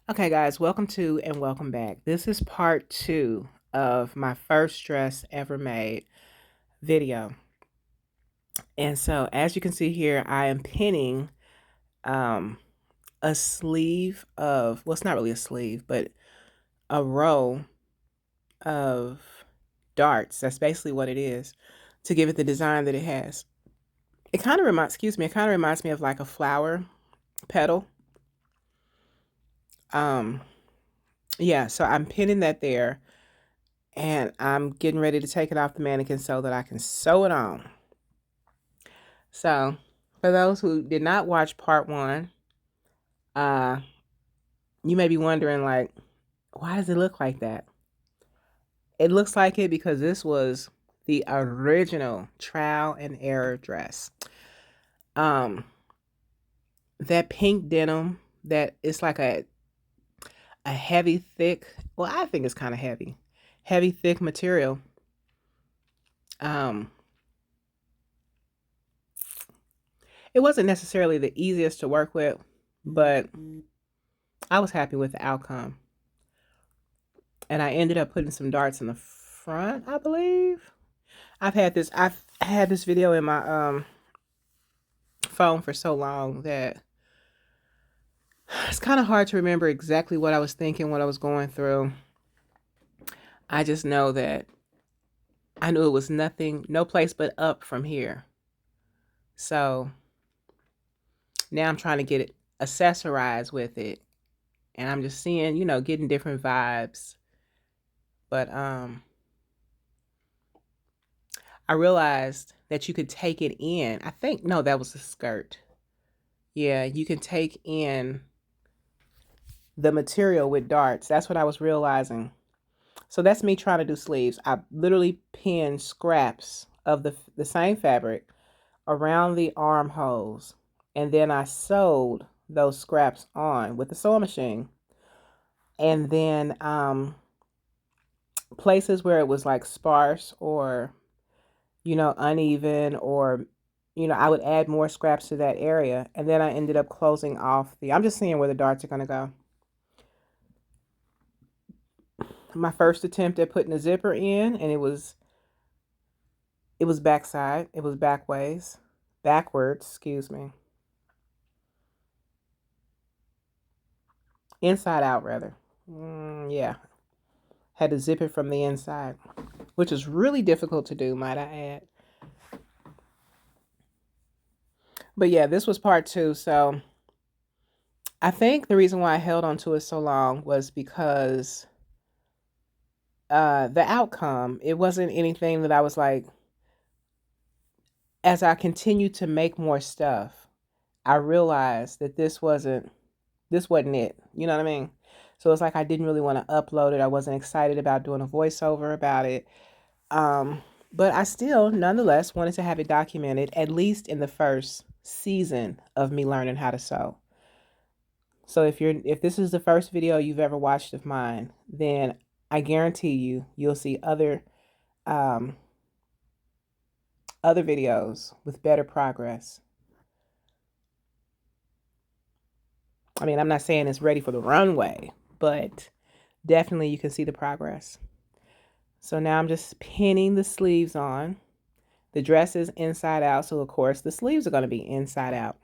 Okay, guys, welcome to and welcome back. This is part two of my first dress ever made video. And so, as you can see here, I am pinning um, a sleeve of, well, it's not really a sleeve, but a row of darts. That's basically what it is to give it the design that it has. It kind of reminds, excuse me, it kind of reminds me of like a flower petal. Um, yeah, so I'm pinning that there. And I'm getting ready to take it off the mannequin so that I can sew it on. So, for those who did not watch part one, uh, you may be wondering, like, why does it look like that? It looks like it because this was the original trial and error dress. Um, that pink denim that it's like a heavy, thick. Well, I think it's kind of heavy, thick material. Um, it wasn't necessarily the easiest to work with, but I was happy with the outcome. And I ended up putting some darts in the front, I believe. I've had this video in my phone for so long that it's kind of hard to remember exactly what I was thinking, what I was going through. I just know that I knew it was nothing, no place but up from here. So now I'm trying to get it accessorized with it. And I'm just seeing, getting different vibes. But I realized that you could take it in. I think, no, that was the skirt. Yeah, you can take in the material with darts. That's what I was realizing. So that's me trying to do sleeves. I literally pinned scraps of the same fabric around the armholes. And then I sewed those scraps on with the sewing machine. And then places where it was like sparse or, uneven or, I would add more scraps to that area. And then I ended up closing off I'm just seeing where the darts are going to go. My first attempt at putting a zipper in, and it was backside. It was backwards, excuse me. Inside out, rather. Yeah. Had to zip it from the inside, which is really difficult to do, might I add. But yeah, this was part two. So I think the reason why I held on to it so long was because the outcome, it wasn't anything that I was like, as I continued to make more stuff, I realized that this wasn't it. You know what I mean? So it's like I didn't really want to upload it. I wasn't excited about doing a voiceover about it. Um, but I still, nonetheless, wanted to have it documented, at least in the first season of me learning how to sew. So if this is the first video you've ever watched of mine, then I guarantee you'll see um, other videos with better progress. I mean, I'm not saying it's ready for the runway, but definitely you can see the progress. So now I'm just pinning the sleeves on. The dress is inside out, so of course the sleeves are going to be inside out.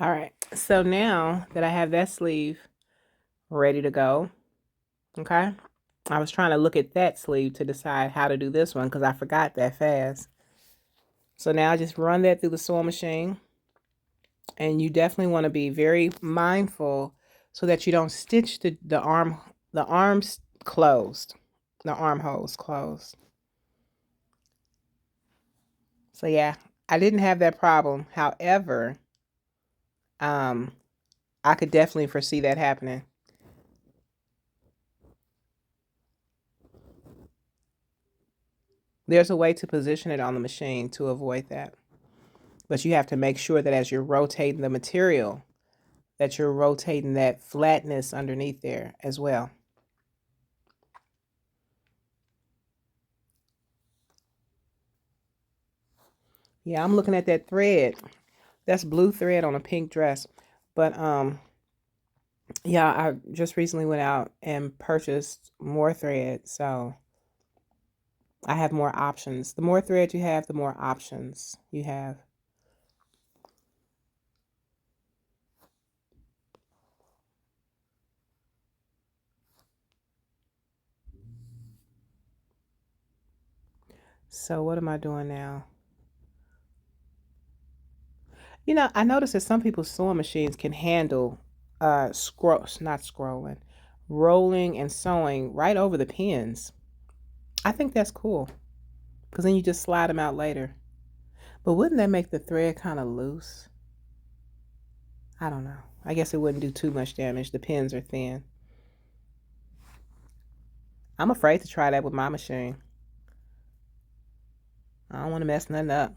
All right, so now that I have that sleeve ready to go, okay, I was trying to look at that sleeve to decide how to do this one because I forgot that fast. So now I just run that through the sewing machine, and you definitely want to be very mindful so that you don't stitch the arms closed, the armholes closed. So yeah, I didn't have that problem. However, I could definitely foresee that happening. There's a way to position it on the machine to avoid that. But you have to make sure that as you're rotating the material, that you're rotating that flatness underneath there as well. Yeah, I'm looking at that thread. That's blue thread on a pink dress. But yeah, I just recently went out and purchased more thread, so I have more options. The more thread you have, the more options you have. So what am I doing now? You know, I noticed that some people's sewing machines can handle not scrolling, rolling and sewing right over the pins. I think that's cool because then you just slide them out later. But wouldn't that make the thread kind of loose? I don't know. I guess it wouldn't do too much damage. The pins are thin. I'm afraid to try that with my machine. I don't want to mess nothing up.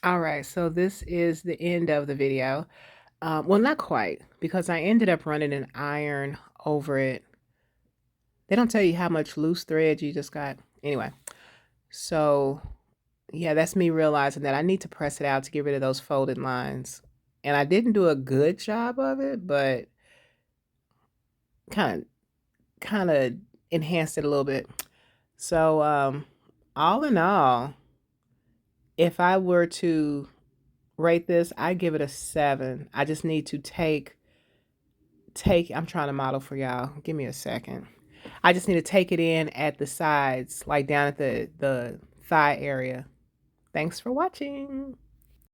All right, so this is the end of the video. Well, not quite, because I ended up running an iron over it. They don't tell you how much loose thread you just got. Anyway, so yeah, that's me realizing that I need to press it out to get rid of those folded lines. And I didn't do a good job of it, but kind of enhanced it a little bit. So all in all, if I were to rate this, I give it a 7. I just need to take I'm trying to model for y'all. Give me a second. I just need to take it in at the sides, like down at the thigh area. Thanks for watching.